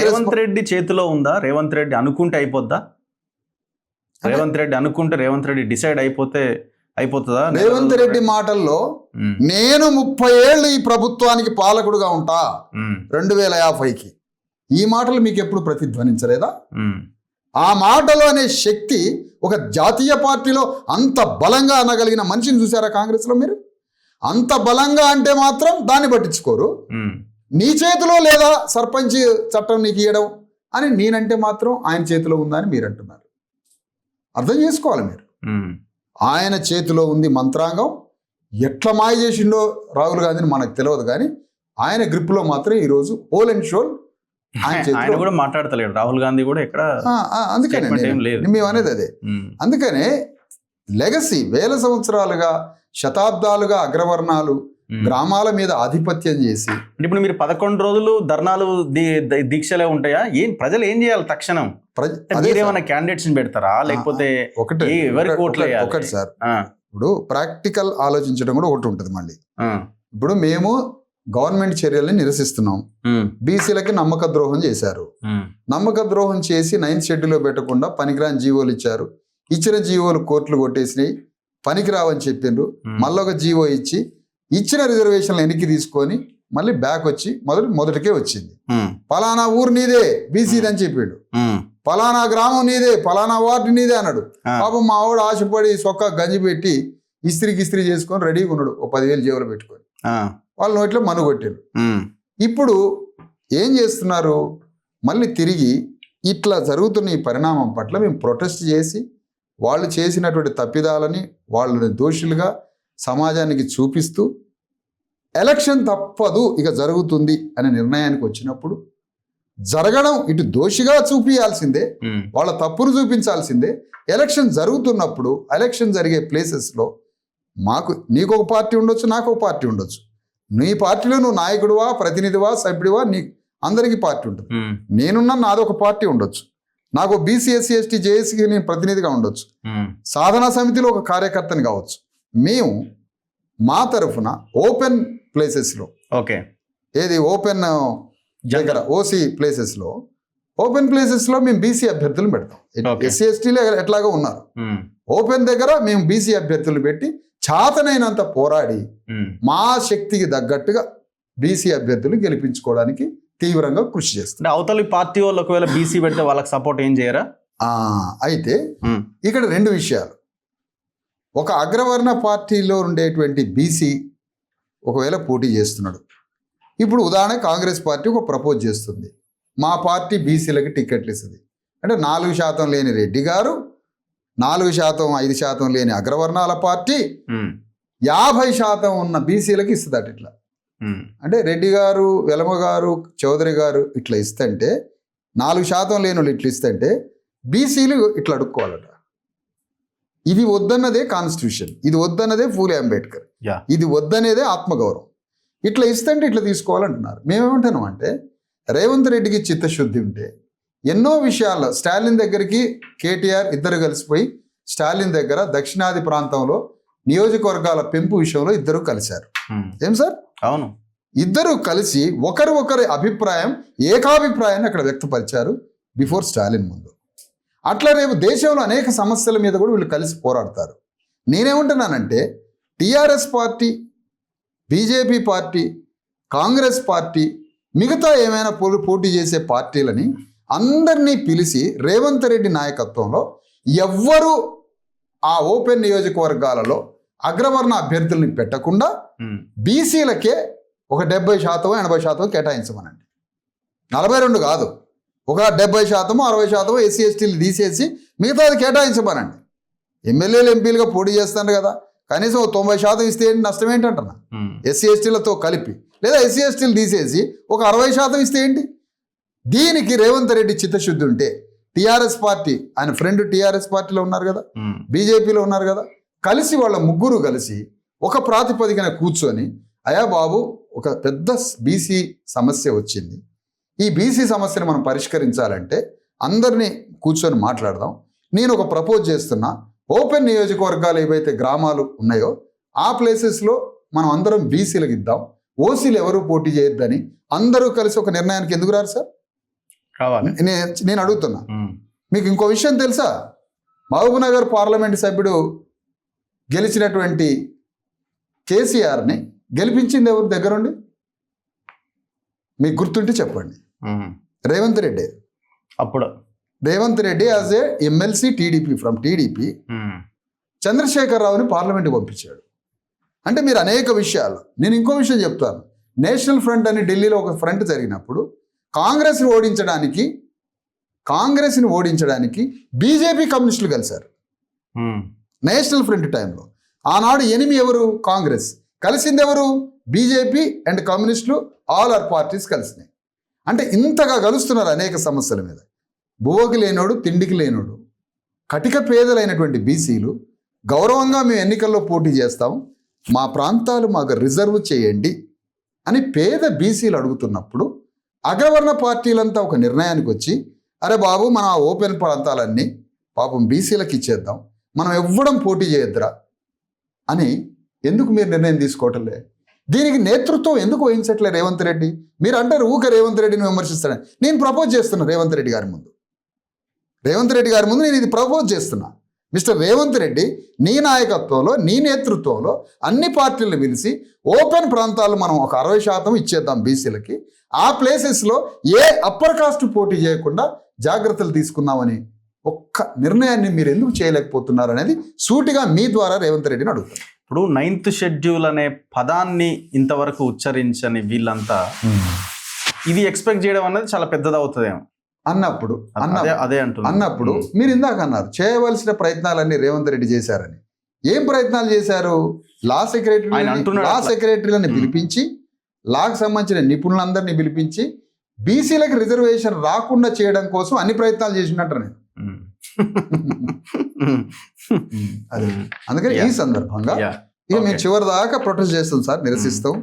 రేవంత్ రెడ్డి చేతిలో ఉందా? రేవంత్ రెడ్డి అనుకుంటే అయిపోద్దా? రేవంత్ రెడ్డి అనుకుంటే, రేవంత్ రెడ్డి డిసైడ్ అయిపోతుందా? రేవంత్ రెడ్డి మాటల్లో నేను 30 ఏళ్ళు ఈ ప్రభుత్వానికి పాలకుడుగా ఉంటా 2050కి, ఈ మాటలు మీకు ఎప్పుడు ప్రతిధ్వనించలేదా? ఆ మాటలు అనే శక్తి ఒక జాతీయ పార్టీలో అంత బలంగా అనగలిగిన మనిషిని చూసారా కాంగ్రెస్లో మీరు? అంత బలంగా అంటే మాత్రం దాన్ని పట్టించుకోరు. నీ చేతిలో లేదా సర్పంచ్ చట్టం నీకు ఇవ్వడం అని నేనంటే మాత్రం ఆయన చేతిలో ఉందని మీరు అంటున్నారు. అర్థం చేసుకోవాలి మీరు. ఆయన చేతిలో ఉంది మంత్రాంగం. ఎట్లా మాయ చేసిండో రాహుల్ గాంధీని మనకు తెలియదు, కానీ ఆయన గ్రిప్లో మాత్రం ఈరోజు హోల్ అండ్ షోల్ ఆయన కూడా మాట్లాడతలేడు. రాహుల్ గాంధీ కూడా ఎక్కడ. అందుకనే మేము అనేది అదే. అందుకనే లెగసీ వేల సంవత్సరాలుగా శతాబ్దాలుగా అగ్రవర్ణాలు గ్రామాల మీద ఆధిపత్యం చేసి, ఇప్పుడు మీరు 11 రోజులు ధర్నాలు దీక్షలే ఉంటాయా? ప్రజలు ఏం చేయాలి తక్షణం? మీరేమైనా క్యాండిడేట్స్ పెడతారా లేకపోతే ఒకటి సార్, ఇప్పుడు ప్రాక్టికల్ ఆలోచించడం కూడా ఒకటి ఉంటుంది. మళ్ళీ ఇప్పుడు మేము గవర్నమెంట్ చర్యల్ని నిరసిస్తున్నాం. బీసీలకి నమ్మక ద్రోహం చేశారు. నమ్మక ద్రోహం చేసి 9th షెడ్యూల్లో పెట్టకుండా పనికిరాని జీవోలు ఇచ్చారు. ఇచ్చిన జీవోలు కోర్టులు కొట్టేసినాయి, పనికిరావని చెప్పిండ్రు. మళ్ళీ ఒక జీవో ఇచ్చి ఇచ్చిన రిజర్వేషన్లు వెనక్కి తీసుకొని మళ్ళీ బ్యాక్ వచ్చి మొదటికే వచ్చింది. పలానా ఊరు నీదే బీసీది అని చెప్పాడు. పలానా గ్రామం నీదే, పలానా వార్డు నీదే అన్నాడు. పాపం మా ఆవిడ ఆశపడి సొక్క గంజి పెట్టి ఇస్త్రీ చేసుకొని రెడీగా ఉన్నాడు, ఓ 10,000 జేబులు పెట్టుకొని. వాళ్ళు నోట్లో మనుగొట్టారు. ఇప్పుడు ఏం చేస్తున్నారు? మళ్ళీ తిరిగి ఇట్లా జరుగుతున్న ఈ పరిణామం పట్ల మేము ప్రొటెస్ట్ చేసి వాళ్ళు చేసినటువంటి తప్పిదాలని వాళ్ళని దోషులుగా సమాజానికి చూపిస్తూ ఎలక్షన్ తప్పదు ఇక జరుగుతుంది అనే నిర్ణయానికి వచ్చినప్పుడు జరగడం ఇటు దోషిగా చూపించాల్సిందే, వాళ్ళ తప్పును చూపించాల్సిందే. ఎలక్షన్ జరుగుతున్నప్పుడు ఎలక్షన్ జరిగే ప్లేసెస్లో నీకు ఒక పార్టీ ఉండొచ్చు, నాకు ఒక పార్టీ ఉండొచ్చు. నీ పార్టీలో నువ్వు నాయకుడివా, ప్రతినిధివా, సభ్యుడివా, అందరికీ పార్టీ ఉంటుంది. నేనున్నా నాదొక పార్టీ ఉండొచ్చు. నాకు బీసీ ఎస్సీ ఎస్టీ జేఏసీకి నేను ప్రతినిధిగా ఉండొచ్చు. సాధనా సమితిలో ఒక కార్యకర్తని కావచ్చు. మేము మా తరఫున ఓపెన్ ప్లేసెస్లో, ఓపెన్ దగ్గర ఓసీ ప్లేసెస్లో మేము బీసీ అభ్యర్థులను పెడతాం. ఎస్సీ ఎస్టీలు ఎట్లాగో ఉన్నారు. ఓపెన్ దగ్గర మేము బీసీ అభ్యర్థులు పెట్టి చాతనైనంత పోరాడి మా శక్తికి తగ్గట్టుగా బీసీ అభ్యర్థులు గెలిపించుకోవడానికి తీవ్రంగా కృషి చేస్తాం. అవతలి పార్టీ వాళ్ళు ఒకవేళ బీసీ పెడితే వాళ్ళకి సపోర్ట్ ఏం చేయరా? అయితే ఇక్కడ 2 విషయాలు. ఒక అగ్రవర్ణ పార్టీలో ఉండేటువంటి బీసీ ఒకవేళ పోటీ చేస్తున్నాడు. ఇప్పుడు ఉదాహరణ కాంగ్రెస్ పార్టీ ఒక ప్రపోజ్ చేస్తుంది, మా పార్టీ బీసీలకి టికెట్లు ఇస్తుంది అంటే 4% లేని రెడ్డి గారు, 4%, 5% లేని అగ్రవర్ణాల పార్టీ 50% ఉన్న బీసీలకి ఇస్తుందట. ఇట్లా అంటే రెడ్డి గారు, వెలమ గారు, చౌదరి గారు ఇట్లా ఇస్తుంటే 4% లేని వాళ్ళు ఇట్లా ఇస్తుంటే బీసీలు ఇట్లా అడుక్కోవాలట. ఇది వద్దన్నదే కాన్స్టిట్యూషన్, ఇది వద్దన్నదే ఫూలే అంబేద్కర్, ఇది వద్దనేదే ఆత్మగౌరవం. ఇట్లా ఇస్తుంటే ఇట్లా తీసుకోవాలంటున్నారు. మేమేమంటున్నాం అంటే రేవంత్ రెడ్డికి చిత్తశుద్ధి ఉంటే ఎన్నో విషయాల్లో స్టాలిన్ దగ్గరికి కేటీఆర్ ఇద్దరు కలిసిపోయి స్టాలిన్ దగ్గర దక్షిణాది ప్రాంతంలో నియోజకవర్గాల పెంపు విషయంలో ఇద్దరు కలిశారు. ఏం సార్? అవును. ఇద్దరు కలిసి ఒకరి అభిప్రాయం ఏకాభిప్రాయాన్ని అక్కడ వ్యక్తపరిచారు బిఫోర్ స్టాలిన్ ముందు. అట్లా రేపు దేశంలో అనేక సమస్యల మీద కూడా వీళ్ళు కలిసి పోరాడతారు. నేనేమంటున్నానంటే TRS party, BJP party, Congress party, మిగతా ఏమైనా పోటీ చేసే పార్టీలని అందరినీ పిలిచి రేవంత్ రెడ్డి నాయకత్వంలో ఎవ్వరూ ఆ ఓపెన్ నియోజకవర్గాలలో అగ్రవర్ణ అభ్యర్థుల్ని పెట్టకుండా బీసీలకే ఒక 70%, 80% కేటాయించమనండి. 42 కాదు, ఒక 70%, 60% ఎస్సీ ఎస్టీలు తీసేసి మిగతాది కేటాయించమనండి. ఎమ్మెల్యేలు ఎంపీలుగా పోటీ చేస్తారు కదా, కనీసం 90% ఇస్తే ఏంటి, నష్టం ఏంటంటున్నా? ఎస్సీ ఎస్టీలతో కలిపి, లేదా ఎస్సీ ఎస్టీలు తీసేసి ఒక 60% ఇస్తే ఏంటి? దీనికి రేవంత్ రెడ్డి చిత్తశుద్ధి ఉంటే టీఆర్ఎస్ పార్టీ, ఆయన ఫ్రెండ్ టీఆర్ఎస్ పార్టీలో ఉన్నారు కదా, బీజేపీలో ఉన్నారు కదా, కలిసి వాళ్ళ ముగ్గురు కలిసి ఒక ప్రాతిపదికన కూర్చొని, అయ్యా బాబు ఒక పెద్ద బీసీ సమస్య వచ్చింది, ఈ బీసీ సమస్యను మనం పరిష్కరించాలంటే అందరినీ కూర్చొని మాట్లాడదాం. నేను ఒక ప్రపోజ్ చేస్తున్నా, ఓపెన్ నియోజకవర్గాలు ఏవైతే గ్రామాలు ఉన్నాయో ఆ ప్లేసెస్లో మనం అందరం బీసీలకు ఇద్దాం, ఓసీలు ఎవరు పోటీ చేయొద్దని అందరూ కలిసి ఒక నిర్ణయానికి ఎందుకు రారు సార్? కావాలి. నేను అడుగుతున్నా. ఉమ్. మీకు ఇంకో విషయం తెలుసా? మహబూబ్నగర్ పార్లమెంట్ సభ్యుడు గెలిచినటువంటి కేసీఆర్ని గెలిపించింది ఎవరు దగ్గరుండి? మీకు గుర్తుంటే చెప్పండి. ఉమ్. రేవంత్ రెడ్డి. అప్పుడు Revanth Reddy as a MLC TDP from TDP um. చంద్రశేఖరరావుని పార్లమెంట్కి పంపించాడు. అంటే మీరు అనేక విషయాలు. నేను ఇంకో విషయం చెప్తాను. నేషనల్ ఫ్రంట్ అని ఢిల్లీలో ఒక ఫ్రంట్ జరిగినప్పుడు కాంగ్రెస్ని ఓడించడానికి బీజేపీ కమ్యూనిస్టులు కలిశారు. ఉమ్. నేషనల్ ఫ్రంట్ టైంలో ఆనాడు ఎనిమి ఎవరు? కాంగ్రెస్. కలిసింది ఎవరు? బీజేపీ అండ్ కమ్యూనిస్టులు, ఆల్ ఆర్ పార్టీస్ కలిసినాయి. అంటే ఇంతగా కలుస్తున్నారు అనేక సమస్యల మీద. బువ్వకి లేనోడు, తిండికి లేనోడు, కటిక పేదలైనటువంటి బీసీలు గౌరవంగా మేము ఎన్నికల్లో పోటీ చేస్తాం, మా ప్రాంతాలు మాకు రిజర్వ్ చేయండి అని పేద బీసీలు అడుగుతున్నప్పుడు అగ్రవర్ణ పార్టీలంతా ఒక నిర్ణయానికి వచ్చి, అరే బాబు మనం ఆ ఓపెన్ ప్రాంతాలన్నీ పాపం బీసీలకు ఇచ్చేద్దాం, మనం ఎవ్వడం పోటీ చేయొద్దురా అని ఎందుకు మీరు నిర్ణయం తీసుకోవటంలే? దీనికి నేతృత్వం ఎందుకు వహించట్లే రేవంత్ రెడ్డి? మీరు అంటారు ఊక రేవంత్ రెడ్డిని విమర్శిస్తానని. నేను ప్రపోజ్ చేస్తున్నా రేవంత్ రెడ్డి గారి ముందు నేను ఇది ప్రపోజ్ చేస్తున్నా. మిస్టర్ రేవంత్ రెడ్డి, నీ నాయకత్వంలో, నీ నేతృత్వంలో అన్ని పార్టీలను పిలిచి ఓపెన్ ప్రాంతాలు మనం ఒక 60% ఇచ్చేద్దాం బీసీలకి, ఆ ప్లేసెస్లో ఏ అప్పర్ కాస్ట్ పోటీ చేయకుండా జాగ్రత్తలు తీసుకుందామని ఒక్క నిర్ణయాన్ని మీరు ఎందుకు చేయలేకపోతున్నారు అనేది సూటిగా మీ ద్వారా రేవంత్ రెడ్డిని అడుగుతాను. ఇప్పుడు 9th షెడ్యూల్ అనే పదాన్ని ఇంతవరకు ఉచ్చరించని వీళ్ళంతా ఇది ఎక్స్పెక్ట్ చేయడం అనేది చాలా పెద్దది అవుతుందేమో అన్నప్పుడు అదే అన్నప్పుడు మీరు ఇందాక అన్నారు చేయవలసిన ప్రయత్నాలన్నీ రేవంత్ రెడ్డి చేశారని. ఏం ప్రయత్నాలు చేశారు? లా సెక్రటరీలని పిలిపించి, లాకు సంబంధించిన నిపుణులందరినీ పిలిపించి బీసీలకు రిజర్వేషన్ రాకుండా చేయడం కోసం అన్ని ప్రయత్నాలు చేసినట్టు నేను. అదే అందుకని ఈ సందర్భంగా ఇక మేము చివరి దాకా ప్రొటెస్ట్ చేస్తాం సార్, నిరసిస్తాం.